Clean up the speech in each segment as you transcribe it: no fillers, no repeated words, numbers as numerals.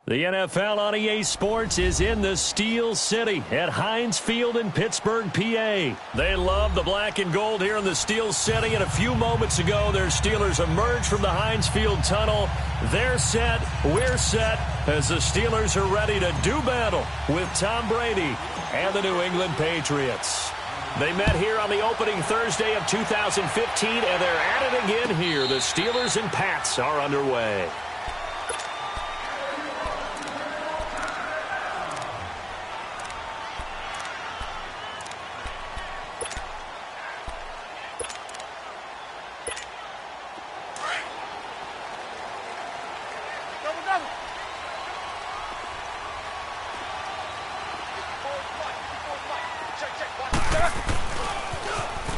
The NFL on EA Sports is in the Steel City at Heinz Field in Pittsburgh, PA. They love the black and gold here in the Steel City, and a few moments ago, their Steelers emerged from the Heinz Field tunnel. They're set, we're set, as the Steelers are ready to do battle with Tom Brady and the New England Patriots. They met here on the opening Thursday of 2015, and they're at it again here. The Steelers and Pats are underway.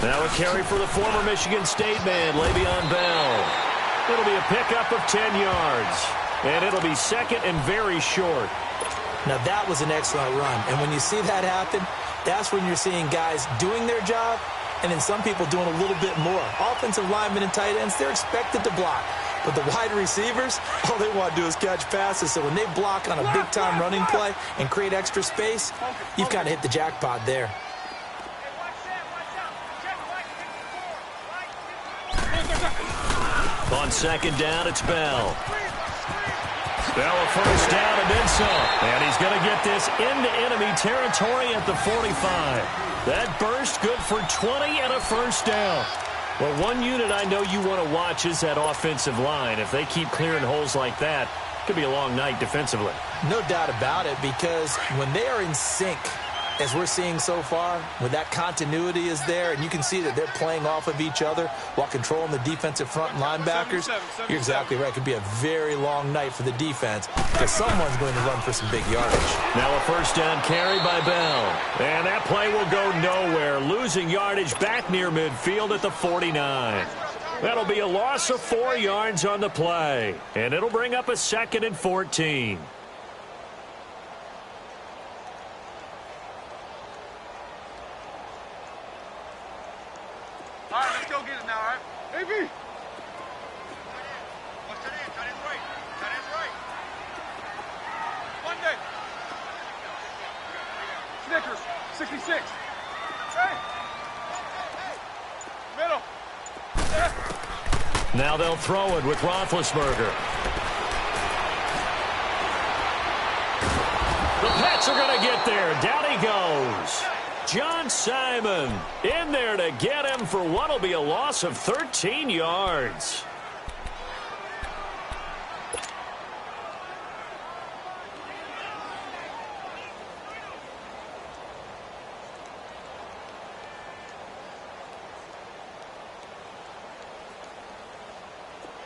Now a carry for the former Michigan State man, Le'Veon Bell. It'll be a pickup of 10 yards, and it'll be second and very short. Now that was an excellent run, and when you see that happen, that's when you're seeing guys doing their job, and then some people doing a little bit more. Offensive linemen and tight ends, they're expected to block. But the wide receivers, all they want to do is catch passes. So when they block on a big-time running play and create extra space, you've kind of hit the jackpot there. On second down, it's Bell. Bell a first down and then some. And he's going to get this into enemy territory at the 45. That burst good for 20 and a first down. Well, one unit I know you want to watch is that offensive line. If they keep clearing holes like that, it could be a long night defensively. No doubt about it, because when they are in sync, as we're seeing so far, when that continuity is there, and you can see that they're playing off of each other while controlling the defensive front linebackers, you're exactly right. It could be a very long night for the defense because someone's going to run for some big yardage. Now a first down carry by Bell. And that play will go nowhere, losing yardage back near midfield at the 49. That'll be a loss of 4 yards on the play, and it'll bring up a second and 14. All right, let's go get it now, all right? AB! What's that in? Tight end's right. Tight end's right. Monday. Snickers, 66. Hey! Middle. Now they'll throw it with Roethlisberger. The Pats are going to get there. Down he goes. John Simon in there to get him for what will be a loss of 13 yards.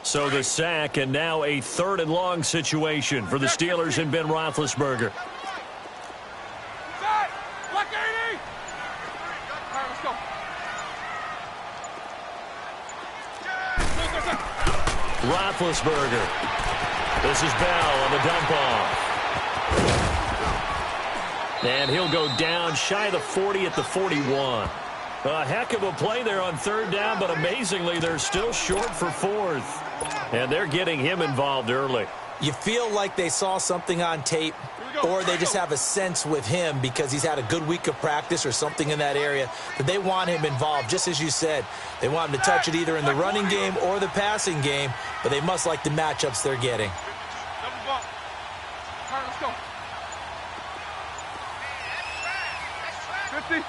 So the sack, and now a third and long situation for the Steelers and Ben Roethlisberger. Roethlisberger. This is Bell on the dump off. And he'll go down shy of the 40 at the 41. A heck of a play there on third down, but amazingly, they're still short for fourth. And they're getting him involved early. You feel like they saw something on tape, or they just have a sense with him because he's had a good week of practice or something in that area that they want him involved. Just as you said, they want him to touch it either in the running game or the passing game, but they must like the matchups they're getting. Double bump. All right, let's go. 50.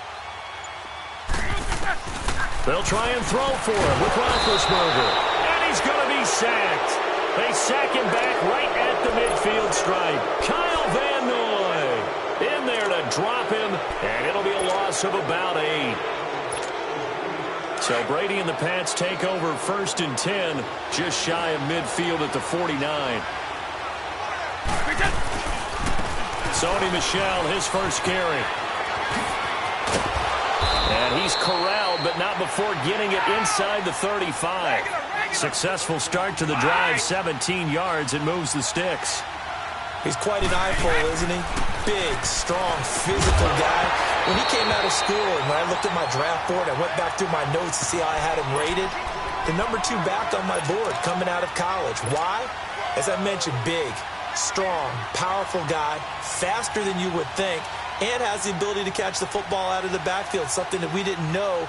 They'll try and throw for him with Roethlisberger. And he's going to be sacked. They sack him back right at the midfield stripe. Kyle Van Noy in there to drop him, and it'll be a loss of about 8. So Brady and the Pats take over first and 10, just shy of midfield at the 49. Sony Michel, his first carry. And he's corralled, but not before getting it inside the 35. Successful start to the drive, 17 yards, and moves the sticks. He's quite an eyeful, isn't he? Big, strong, physical guy. When he came out of school and when I looked at my draft board, I went back through my notes to see how I had him rated. The number 2 back on my board coming out of college. Why? As I mentioned, big, strong, powerful guy, faster than you would think, and has the ability to catch the football out of the backfield, something that we didn't know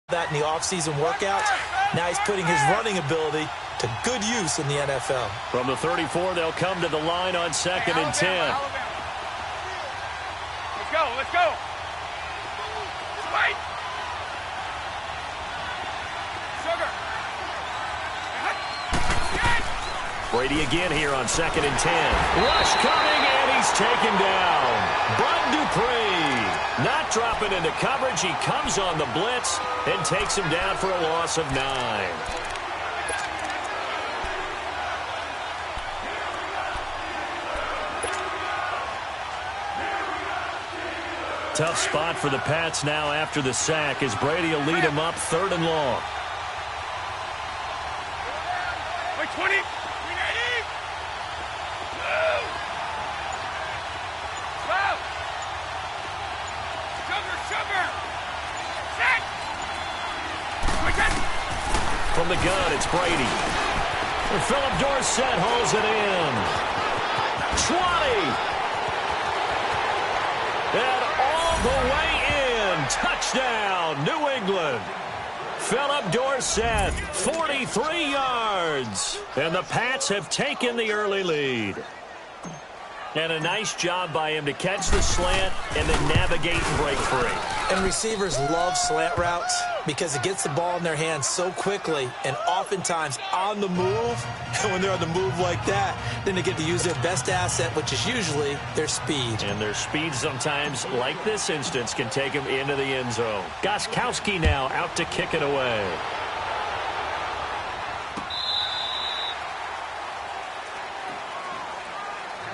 that in the offseason workouts. Now he's putting his running ability to good use in the NFL. From the 34, they'll come to the line on 2nd and 10. Let's go, let's go. Fight. Sugar. Brady again here on 2nd and 10. Rush coming, and he's taken down. Bud Dupree not dropping into coverage. He comes on the blitz and takes him down for a loss of 9. Tough spot for the Pats now after the sack as Brady will lead him up 3rd and long. Wait, 20. From the gun, it's Brady. And Philip Dorsett holds it in. 20. And all the way in. Touchdown, New England. Philip Dorsett, 43 yards. And the Pats have taken the early lead. And a nice job by him to catch the slant and then navigate and break free. And receivers love slant routes because it gets the ball in their hands so quickly and oftentimes on the move. And when they're on the move like that, then they get to use their best asset, which is usually their speed. And their speed sometimes, like this instance, can take them into the end zone. Gostkowski now out to kick it away.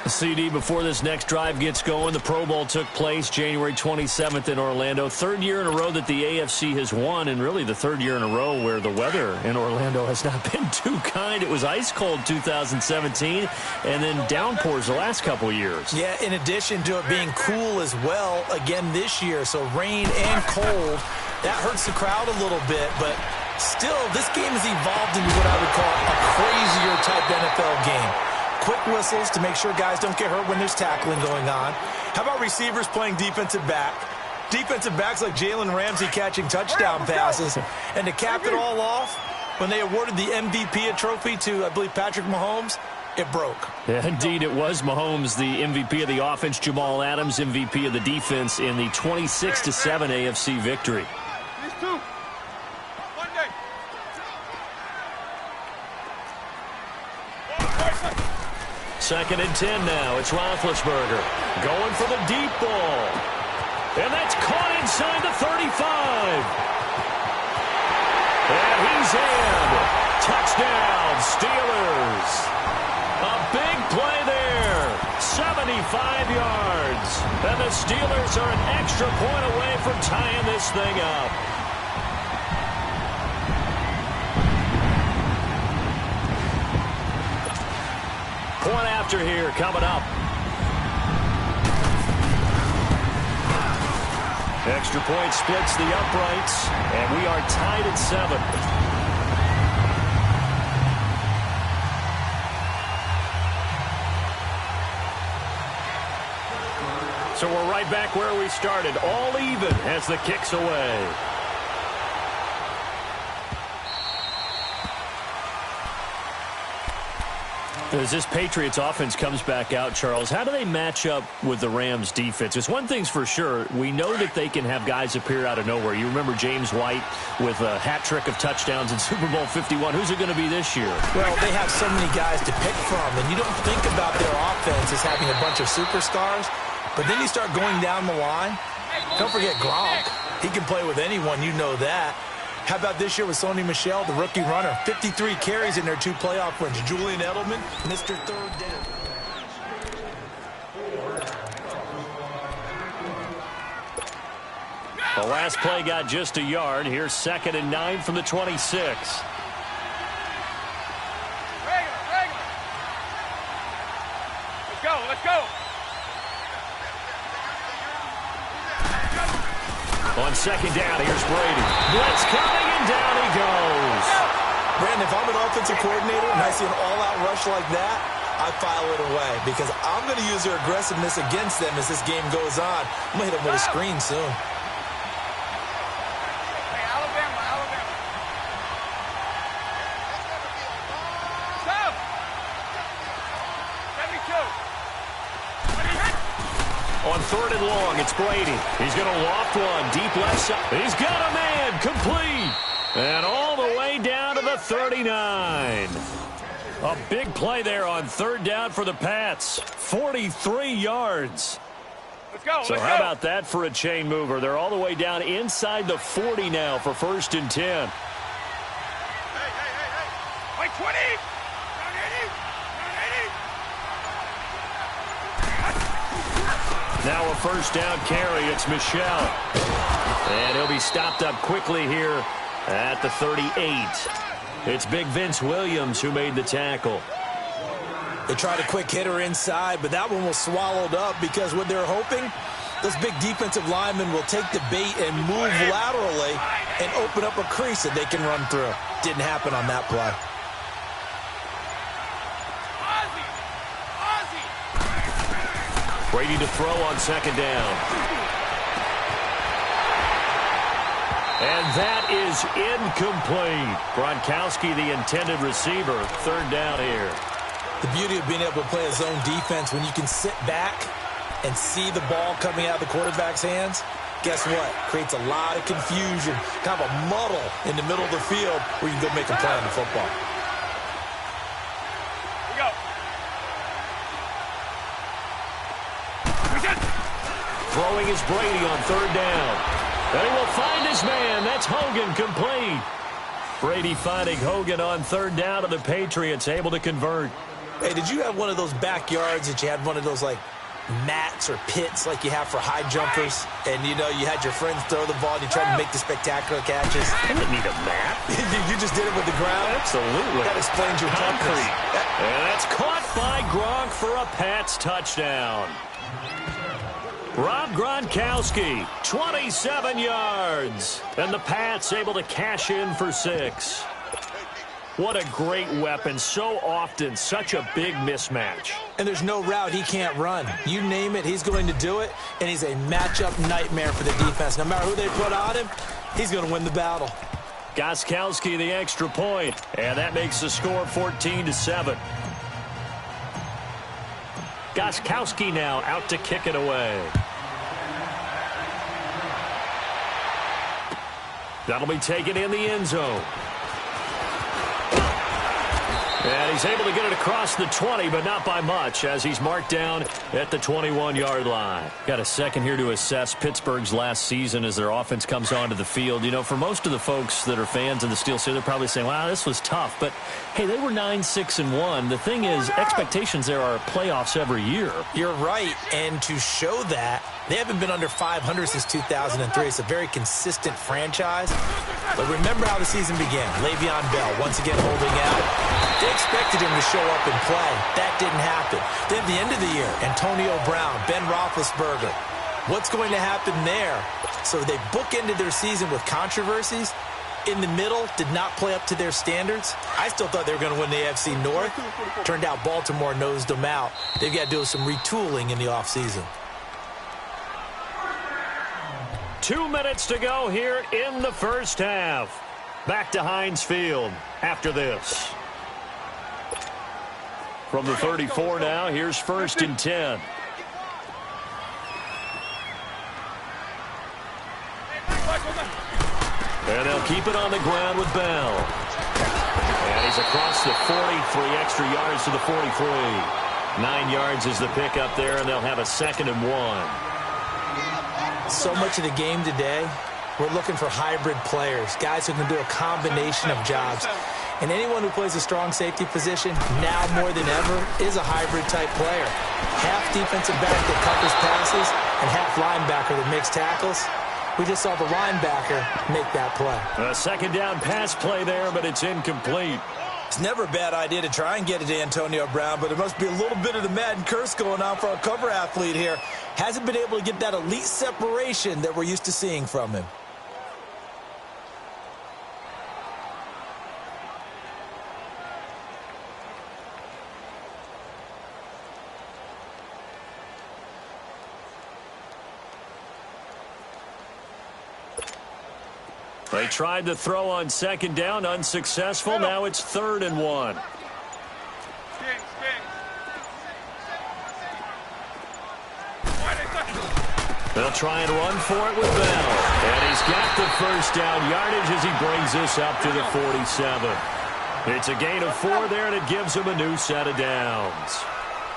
CD before this next drive gets going. The Pro Bowl took place January 27th in Orlando. 3rd year in a row that the AFC has won, and really the 3rd year in a row where the weather in Orlando has not been too kind. It was ice cold 2017, and then downpours the last couple of years. Yeah, in addition to it being cool as well again this year, so rain and cold, that hurts the crowd a little bit, but still, this game has evolved into what I would call a crazier type NFL game. Quick whistles to make sure guys don't get hurt when there's tackling going on. How about receivers playing defensive back? Defensive backs like Jalen Ramsey catching touchdown passes. And to cap it all off, when they awarded the MVP trophy to, I believe, Patrick Mahomes, it broke. Yeah, indeed, it was Mahomes, the MVP of the offense. Jamal Adams, MVP of the defense in the 26-7 AFC victory. These two. One day. 2nd and 10 now. It's Roethlisberger going for the deep ball. And that's caught inside the 35. And he's in. Touchdown, Steelers. A big play there. 75 yards. And the Steelers are an extra point away from tying this thing up. Point after here coming up. Extra point splits the uprights, and we are tied at 7. So we're right back where we started, all even as the kick's away. As this Patriots offense comes back out, Charles, how do they match up with the Rams defense? Because one thing's for sure, we know that they can have guys appear out of nowhere. You remember James White with a hat trick of touchdowns in Super Bowl 51. Who's it going to be this year? Well, they have so many guys to pick from, and you don't think about their offense as having a bunch of superstars, but then you start going down the line. Don't forget Gronk. He can play with anyone, you know that. How about this year with Sony Michel, the rookie runner? 53 carries in their 2 playoff wins. Julian Edelman, Mr. Third Down. The last play got just a yard. Here's 2nd and 9 from the 26. Let's go, let's go. On 2nd down, here's Brady. Blitz coming, and down he goes. Brandon, if I'm an offensive coordinator and I see an all-out rush like that, I file it away because I'm going to use their aggressiveness against them as this game goes on. I'm going to hit them with a screen soon. Hey, Alabama. Stop. 72. On 3rd and long, it's Brady. He's going to loft one, deep left side. He's got a man, complete. And all the way down to the 39. A big play there on 3rd down for the Pats. 43 yards. Let's go. So how about that for a chain mover? They're all the way down inside the 40 now for 1st and 10. Hey. Wait, 20. Down 80. Now a 1st down carry. It's Michel. And he'll be stopped up quickly here at the 38. It's big Vince Williams who made the tackle. They tried a quick hitter inside, but that one was swallowed up because what they're hoping, those big defensive linemen will take the bait and move laterally and open up a crease that they can run through. Didn't happen on that play. Brady to throw on 2nd down. And that is incomplete. Gronkowski, the intended receiver. 3rd down here. The beauty of being able to play a zone defense when you can sit back and see the ball coming out of the quarterback's hands, guess what? Creates a lot of confusion, kind of a muddle in the middle of the field where you can go make a play on the football. Here we go. Throwing is Brady on 3rd down. And he will find his man. That's Hogan, complete. Brady finding Hogan on 3rd down, and the Patriots able to convert. Hey, did you have one of those backyards that you had one of those, like, mats or pits like you have for high jumpers? And, you know, you had your friends throw the ball and you tried to make the spectacular catches? I didn't need a mat. You just did it with the ground? Absolutely. That explains your toughness. And that's caught by Gronk for a Pats touchdown. Rob Gronkowski, 27 yards. And the Pats able to cash in for 6. What a great weapon. So often, such a big mismatch. And there's no route he can't run. You name it, he's going to do it. And he's a matchup nightmare for the defense. No matter who they put on him, he's going to win the battle. Gronkowski the extra point. And that makes the score 14-7. Gronkowski now out to kick it away. That'll be taken in the end zone. And he's able to get it across the 20, but not by much, as he's marked down at the 21-yard line. Got a second here to assess Pittsburgh's last season as their offense comes onto the field. You know, for most of the folks that are fans of the Steel City, they're probably saying, wow, this was tough. But, hey, they were 9-6-1. The thing is, expectations there are playoffs every year. You're right, and to show that, they haven't been under 500 since 2003. It's a very consistent franchise. But remember how the season began. Le'Veon Bell, once again holding out. They expected him to show up and play. That didn't happen. Then at the end of the year, Antonio Brown, Ben Roethlisberger. What's going to happen there? So they bookended their season with controversies. In the middle, did not play up to their standards. I still thought they were going to win the AFC North. Turned out Baltimore nosed them out. They've got to do some retooling in the offseason. 2 minutes to go here in the first half. Back to Heinz Field after this. From the 34 now, here's 1st and 10. And they'll keep it on the ground with Bell. And he's across the 43 extra yards to the 43. 9 yards is the pickup there, and they'll have a 2nd and 1. So much of the game today, we're looking for hybrid players, guys who can do a combination of jobs. And anyone who plays a strong safety position, now more than ever, is a hybrid-type player. Half defensive back that covers passes and half linebacker that makes tackles. We just saw the linebacker make that play. A 2nd down pass play there, but it's incomplete. It's never a bad idea to try and get it to Antonio Brown, but there must be a little bit of the Madden curse going on for our cover athlete here. Hasn't been able to get that elite separation that we're used to seeing from him. They tried to throw on second down, unsuccessful. Now it's 3rd and 1. They'll try and run for it with Bell. And he's got the first down yardage as he brings this up to the 47. It's a gain of 4 there, and it gives him a new set of downs.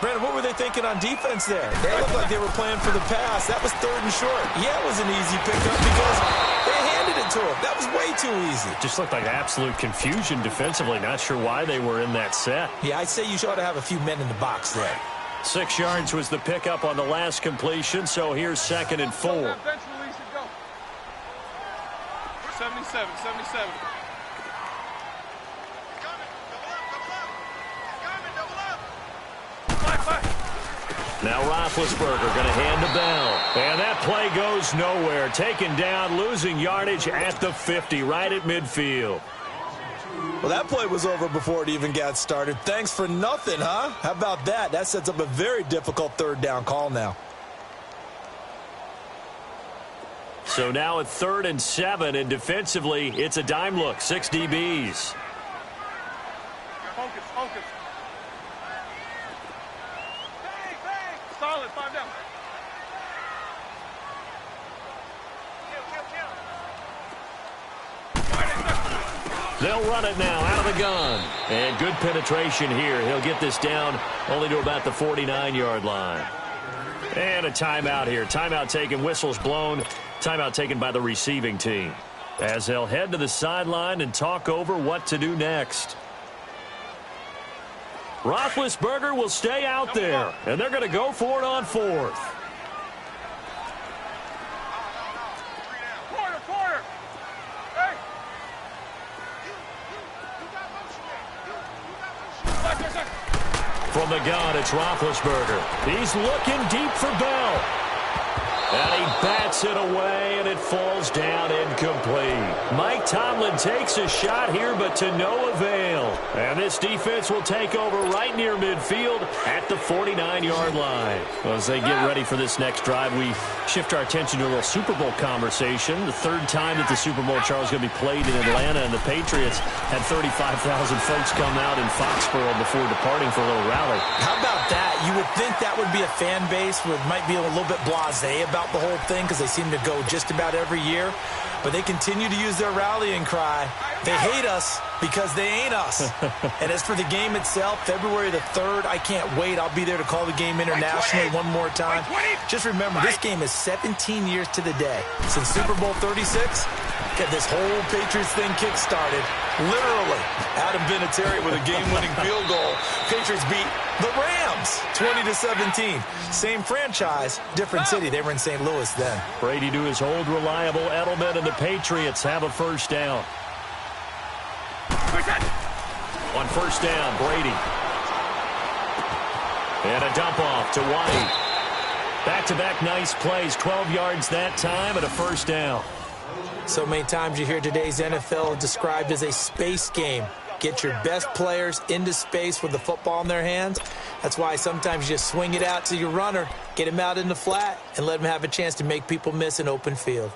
Brandon, what were they thinking on defense there? They looked like they were playing for the pass. That was 3rd and short. Yeah, it was an easy pickup because they handed it to him. That was way too easy. Just looked like absolute confusion defensively. Not sure why they were in that set. Yeah, I'd say you ought to have a few men in the box there. 6 yards was the pickup on the last completion, so here's 2nd and 4. Bench release and go. 77. Now Roethlisberger going to hand the Bell. And that play goes nowhere. Taken down, losing yardage at the 50, right at midfield. Well, that play was over before it even got started. Thanks for nothing, huh? How about that? That sets up a very difficult 3rd down call now. So now at 3rd and 7, and defensively, it's a dime look. 6 DBs. Focus. Solid, 5 down. They'll run it now out of the gun. And good penetration here. He'll get this down only to about the 49-yard line. And a timeout here. Timeout taken, whistles blown. Timeout taken by the receiving team, as they'll head to the sideline and talk over what to do next. Roethlisberger will stay out there, and they're going to go for it on 4th. Quarter. Hey. From the gun, it's Roethlisberger. He's looking deep for Bell. And he bats it away, and it falls down incomplete. Mike Tomlin takes a shot here, but to no avail. And this defense will take over right near midfield at the 49-yard line. Well, as they get ready for this next drive, we shift our attention to a little Super Bowl conversation. The 3rd time that the Super Bowl, Charles, is going to be played in Atlanta, and the Patriots had 35,000 folks come out in Foxborough before departing for a little rally. How about that? You would think that would be a fan base who might be a little bit blasé about the whole thing because they seem to go just about every year. But they continue to use their rallying cry. They hate us because they ain't us. And as for the game itself, February the 3rd, I can't wait. I'll be there to call the game internationally one more time. Just remember, this game is 17 years to the day. Since Super Bowl 36, get this whole Patriots thing kick-started. Literally, Adam Vinatieri with a game-winning field goal. Patriots beat the Rams 20-17. Same franchise, different city. They were in St. Louis then. Brady to his old reliable Edelman, and the Patriots have a first down. On first down, Brady. And a dump off to White. Back-to-back nice plays, 12 yards that time, and a first down. So many times you hear today's NFL described as a space game. Get your best players into space with the football in their hands. That's why sometimes you just swing it out to your runner, get him out in the flat, and let him have a chance to make people miss an open field.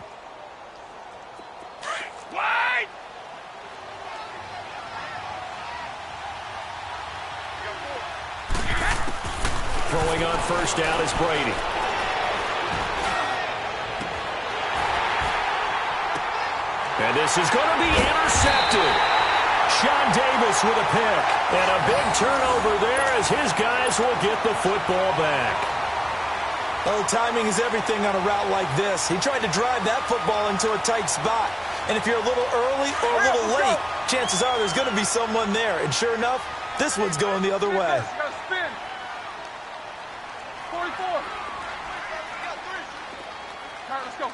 Throwing on first down is Brady. And this is going to be intercepted. Sean Davis with a pick. And a big turnover there as his guys will get the football back. Oh, timing is everything on a route like this. He tried to drive that football into a tight spot. And if you're a little early or a little late, chances are there's going to be someone there. And sure enough, this one's going the other way. Spin. 44. All right, let's go.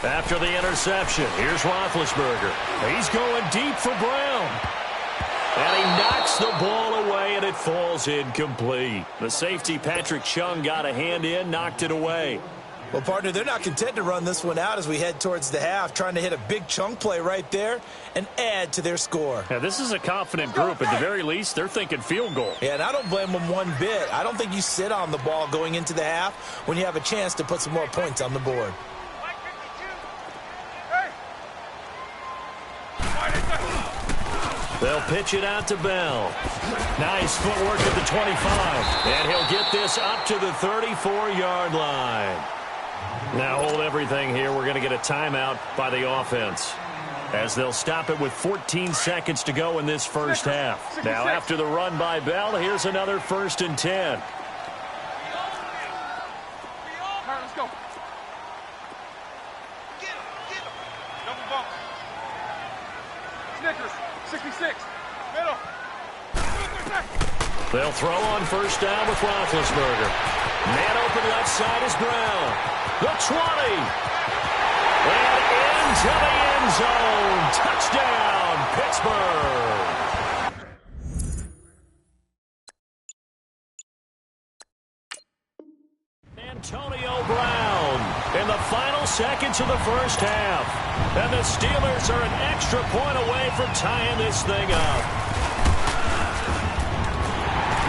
After the interception, here's Roethlisberger. He's going deep for Brown. And he knocks the ball away, and it falls incomplete. The safety, Patrick Chung, got a hand in, knocked it away. Well, partner, they're not content to run this one out as we head towards the half, trying to hit a big chunk play right there and add to their score. Yeah, this is a confident group. At the very least, they're thinking field goal. Yeah, and I don't blame them one bit. I don't think you sit on the ball going into the half when you have a chance to put some more points on the board. They'll pitch it out to Bell. Nice footwork at the 25. And he'll get this up to the 34-yard line. Now hold everything here. We're going to get a timeout by the offense, as they'll stop it with 14 seconds to go in this first half. Now after the run by Bell, here's another 1st and 10. All right, let's go. Get him. Double bump. Snickers, 66. Middle. They'll throw on first down with Roethlisberger. Man open left side is Brown. The 20. And into the end zone. Touchdown, Pittsburgh. Antonio Brown in the final seconds of the first half. And the Steelers are an extra point away from tying this thing up.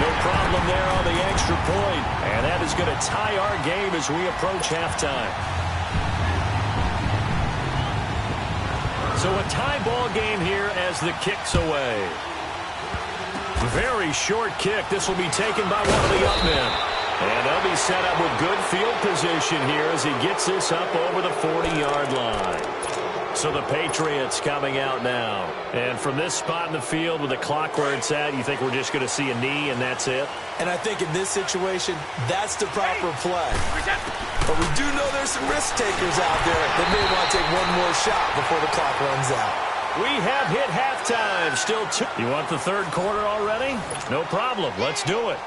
No problem there on the extra point. And that is going to tie our game as we approach halftime. So a tie ball game here as the kick's away. Very short kick. This will be taken by one of the up men. And they'll be set up with good field position here as he gets this up over the 40-yard line. So the Patriots coming out now. And from this spot in the field with the clock where it's at, you think we're just going to see a knee and that's it? And I think in this situation, that's the proper play. But we do know there's some risk takers out there that may want to take one more shot before the clock runs out. We have hit halftime. Still 2. You want the third quarter already? No problem. Let's do it.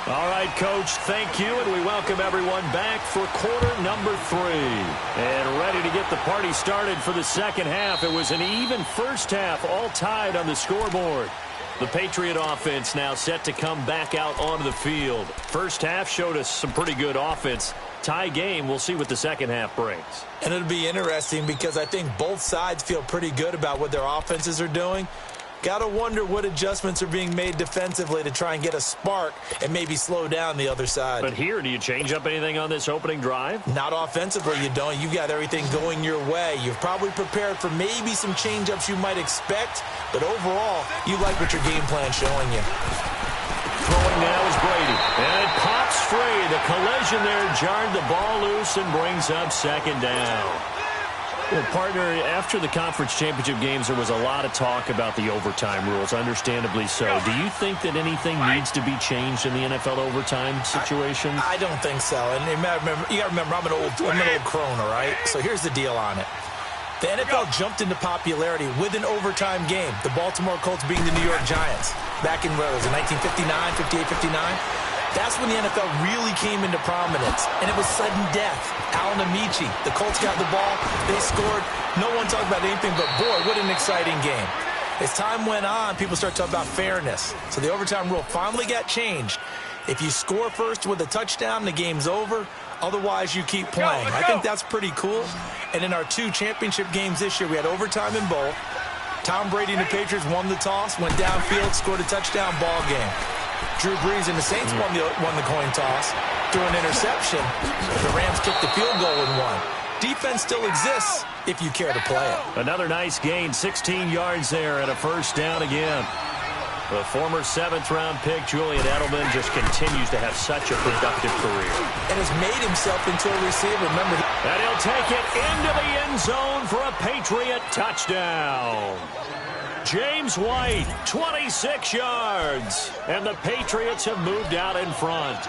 All right, Coach, thank you, and we welcome everyone back for quarter number 3. And ready to get the party started for the second half. It was an even first half, all tied on the scoreboard. The Patriot offense now set to come back out onto the field. First half showed us some pretty good offense. Tie game, we'll see what the second half brings. And it'll be interesting because I think both sides feel pretty good about what their offenses are doing. Got to wonder what adjustments are being made defensively to try and get a spark and maybe slow down the other side. But here, do you change up anything on this opening drive? Not offensively, you don't. You've got everything going your way. You've probably prepared for maybe some change-ups you might expect, but overall, you like what your game plan's showing you. Throwing now is Brady, and it pops free. The collision there jarred the ball loose and brings up second down. Well, partner, after the conference championship games, there was a lot of talk about the overtime rules, understandably so. Do you think that anything needs to be changed in the NFL overtime situation? I don't think so. And you got to remember, I'm an old crone, all right? So here's the deal on it. The NFL jumped into popularity with an overtime game. The Baltimore Colts being the New York Giants. Back in, what was it, 1959, 58, 59? That's when the NFL really came into prominence, and it was sudden death. Alan Amici, the Colts got the ball, they scored. No one talked about anything but, boy, what an exciting game. As time went on, people started talking about fairness. So the overtime rule finally got changed. If you score first with a touchdown, the game's over. Otherwise, you keep playing. I think that's pretty cool. And in our 2 championship games this year, we had overtime in both. Tom Brady and the Patriots won the toss, went downfield, scored a touchdown, ball game. Drew Brees and the Saints won the coin toss, threw an interception. The Rams kicked the field goal and won. Defense still exists if you care to play it. Another nice gain, 16 yards there and a first down again. The former 7th-round pick, Julian Edelman, just continues to have such a productive career. And has made himself into a receiver. Remember that. And he'll take it into the end zone for a Patriot touchdown. James White, 26 yards. And the Patriots have moved out in front.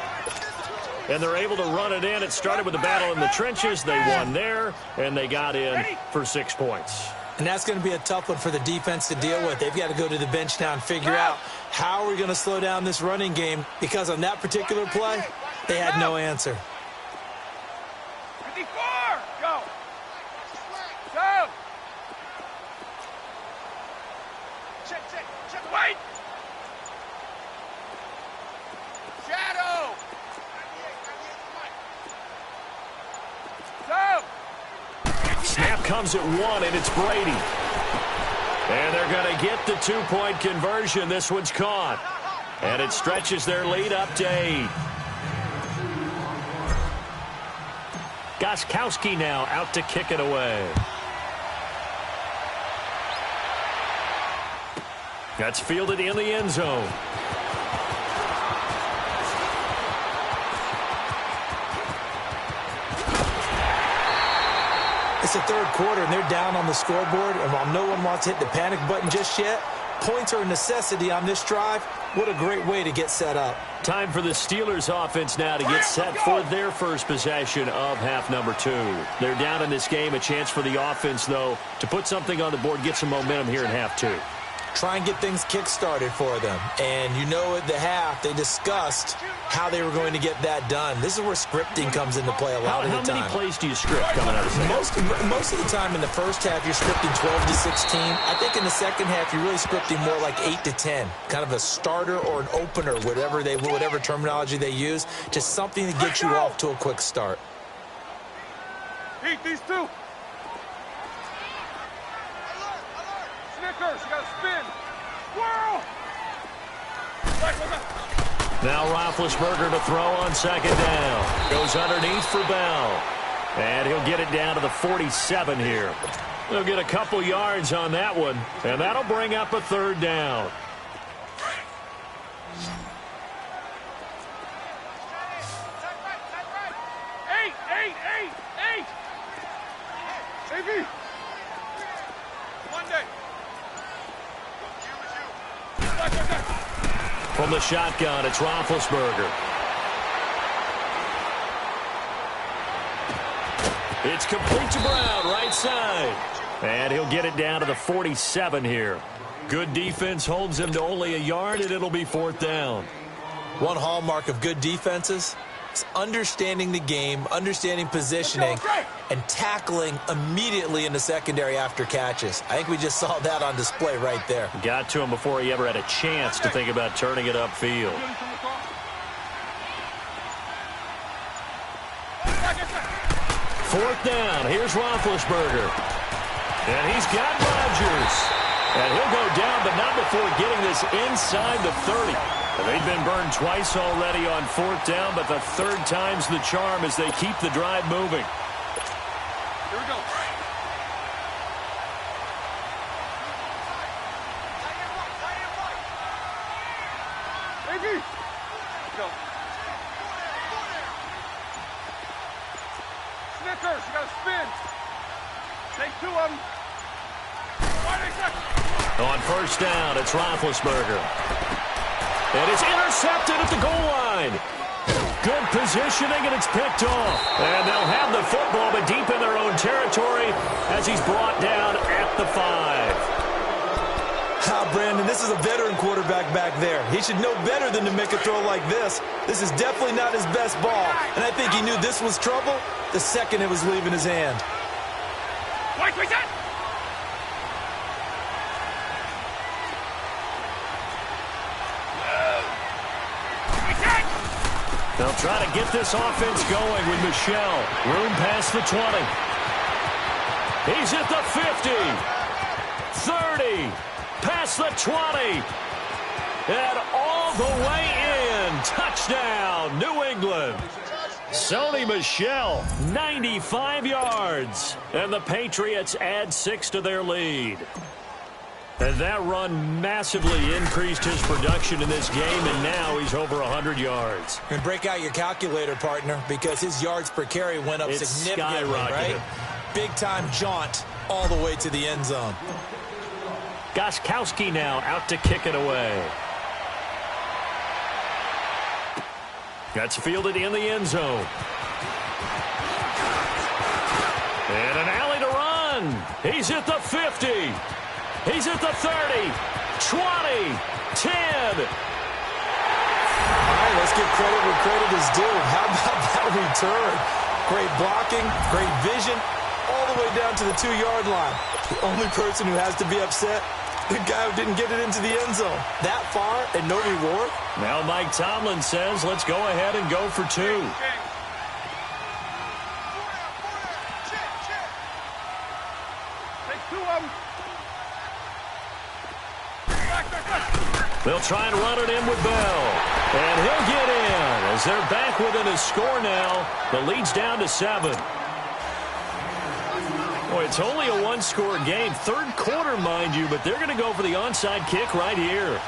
And they're able to run it in. It started with a battle in the trenches. They won there, and they got in for 6 points. And that's going to be a tough one for the defense to deal with. They've got to go to the bench now and figure out how we're going to slow down this running game, because on that particular play, they had no answer. 54! Go! Go! Check, wait! Shadow! comes at one, and it's Brady. And they're going to get the two-point conversion. This one's caught. And it stretches their lead up to 8. Gostkowski now out to kick it away. That's fielded in the end zone. It's the third quarter, and they're down on the scoreboard. And while no one wants to hit the panic button just yet, points are a necessity on this drive. What a great way to get set up. Time for the Steelers offense now to get set for their first possession of half number 2. They're down in this game. A chance for the offense, though, to put something on the board, get some momentum here in half 2. Try and get things kick-started for them. And you know at the half, they discussed how they were going to get that done. This is where scripting comes into play a lot of the time. How many plays do you script coming out of the second? Most of the time in the first half, you're scripting 12 to 16. I think in the second half, you're really scripting more like 8 to 10. Kind of a starter or an opener, whatever terminology they use. Just something to get you off to a quick start. Heat these two. Snickers, you got to spin. Whirl. Now Roethlisberger to throw on second down. Goes underneath for Bell. And he'll get it down to the 47 here. They'll get a couple yards on that one, and that'll bring up a third down. Eight. AB. Monday. From the shotgun, it's Roethlisberger. It's complete to Brown, right side. And he'll get it down to the 47 here. Good defense holds him to only a yard, and it'll be fourth down. One hallmark of good defenses is understanding the game, understanding positioning, and tackling immediately in the secondary after catches. I think we just saw that on display right there. Got to him before he ever had a chance to think about turning it upfield. Fourth down. Here's Roethlisberger. And he's got Rodgers. And he'll go down, but not before getting this inside the 30. And they've been burned twice already on fourth down, but the third time's the charm as they keep the drive moving. Here we go. AB. Go. Snickers, you got to spin. Take two of them. On first down, it's Roethlisberger. And it's intercepted at the goal line. Good positioning, and it's picked off. And they'll have the football, but deep in their own territory as he's brought down at the 5. Brandon, this is a veteran quarterback back there. He should know better than to make a throw like this. This is definitely not his best ball. And I think he knew this was trouble the second it was leaving his hand. They'll try to get this offense going with Michelle. Room past the 20. He's at the 50. 30. Past the 20. And all the way in. Touchdown, New England. Sony Michel, 95 yards. And the Patriots add 6 to their lead. And that run massively increased his production in this game, and now he's over 100 yards. And break out your calculator, partner, because his yards per carry went up significantly, right? Big-time jaunt all the way to the end zone. Gostkowski now out to kick it away. That's fielded in the end zone. And an alley to run. He's at the 50. He's at the 30, 20, 10. All right, let's give credit where credit is due. How about that return? Great blocking, great vision, all the way down to the 2-yard line. The only person who has to be upset, the guy who didn't get it into the end zone. That far and no reward? Now Mike Tomlin says, let's go ahead and go for 2. 2 Two of them. They'll try and run it in with Bell. And he'll get in as they're back within a score now. The lead's down to 7. Boy, it's only a one-score game. Third quarter, mind you, but they're going to go for the onside kick right here.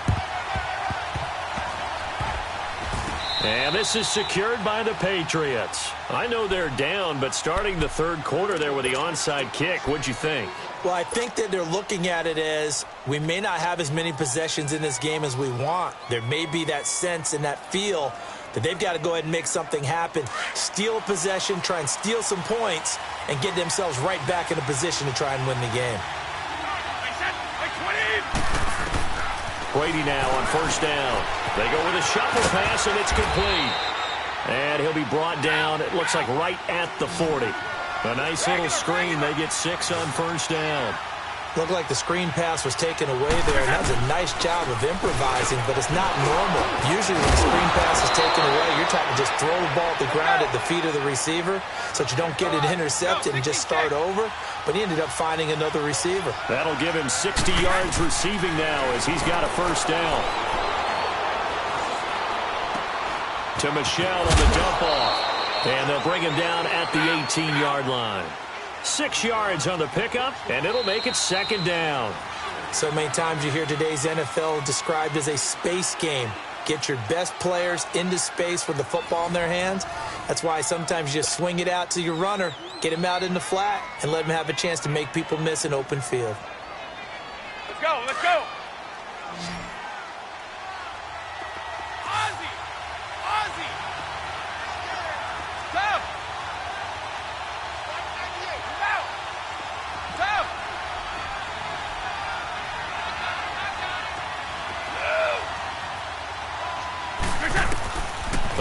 And this is secured by the Patriots. I know they're down, but starting the third quarter there with the onside kick, what'd you think? Well, I think that they're looking at it as we may not have as many possessions in this game as we want. There may be that sense and that feel that they've got to go ahead and make something happen. Steal a possession, try and steal some points, and get themselves right back in a position to try and win the game. Brady now on first down. They go with a shuffle pass, and it's complete. And he'll be brought down, it looks like right at the 40. A nice little screen. They get 6 on first down. Looked like the screen pass was taken away there, and that's a nice job of improvising, but it's not normal. Usually when the screen pass is taken away, you're trying to just throw the ball at the ground at the feet of the receiver so that you don't get it intercepted and just start over, but he ended up finding another receiver. That'll give him 60 yards receiving now as he's got a first down. To Michelle on the dump-off. And they'll bring him down at the 18-yard line. 6 yards on the pickup, and it'll make it second down. So many times you hear today's NFL described as a space game. Get your best players into space with the football in their hands. That's why sometimes you just swing it out to your runner, get him out in the flat, and let him have a chance to make people miss an open field. Let's go, let's go.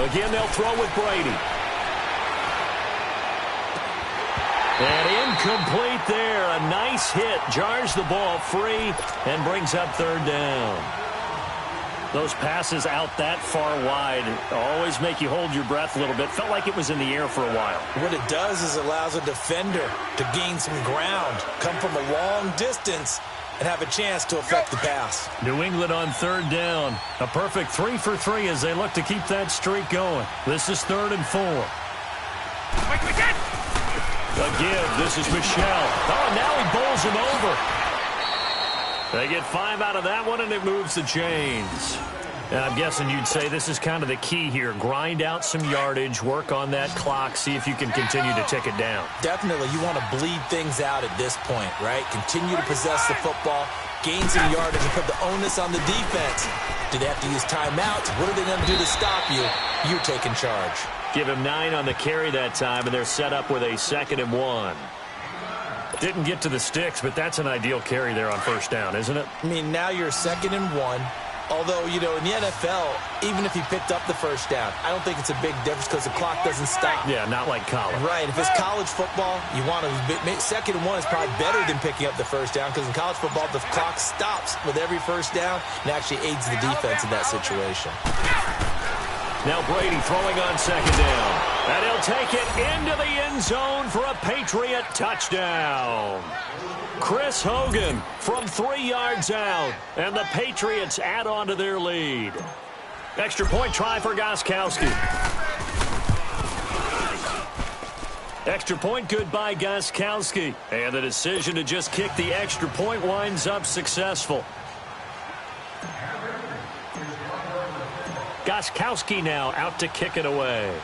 Again, they'll throw with Brady. And incomplete there. A nice hit. Jars the ball free and brings up third down. Those passes out that far wide always make you hold your breath a little bit. Felt like it was in the air for a while. What it does is allows a defender to gain some ground, come from a long distance, and have a chance to affect the pass. New England on third down. A perfect 3 for 3 as they look to keep that streak going. This is 3rd and 4. A give. This is Michelle. Oh, and now he bowls him over. They get 5 out of that one, and it moves the chains. And I'm guessing you'd say this is kind of the key here. Grind out some yardage, work on that clock, see if you can continue to tick it down. Definitely. You want to bleed things out at this point, right? Continue to possess the football, gain some yardage, and put the onus on the defense. Do they have to use timeouts? What are they going to do to stop you? You're taking charge. Give him 9 on the carry that time, and they're set up with a 2nd and 1. Didn't get to the sticks, but that's an ideal carry there on first down, isn't it? I mean, now you're 2nd and 1. Although, you know, in the NFL, even if he picked up the first down, I don't think it's a big difference because the clock doesn't stop. Yeah, not like college. Right. If it's college football, you want to 2nd and 1 is probably better than picking up the first down because in college football, the clock stops with every first down and actually aids the defense in that situation. Now Brady throwing on 2nd down. And he'll take it into the end zone for a Patriot touchdown. Chris Hogan from 3 yards out, and the Patriots add on to their lead. Extra point try for Gostkowski. Extra point good by Gostkowski. And the decision to just kick the extra point winds up successful. Gostkowski now out to kick it away.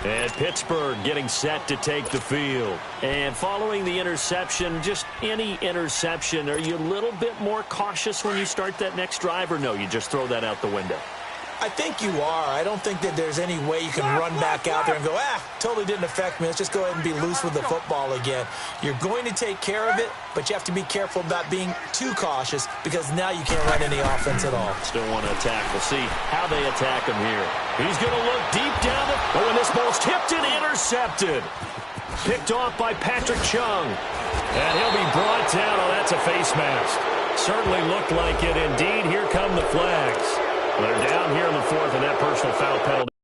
And Pittsburgh getting set to take the field. And following the interception, just any interception, are you a little bit more cautious when you start that next drive, or no, you just throw that out the window? I think you are. I don't think that there's any way you can run back out there and go, totally didn't affect me. Let's just go ahead and be loose with the football again. You're going to take care of it, but you have to be careful about being too cautious because now you can't run any offense at all. Still want to attack. We'll see how they attack him here. He's going to look deep down. Oh, and this ball's tipped and intercepted. Picked off by Patrick Chung. And he'll be brought down. Oh, that's a face mask. Certainly looked like it. Indeed, here come the flags. They're down here in the 4th, and that personal foul penalty.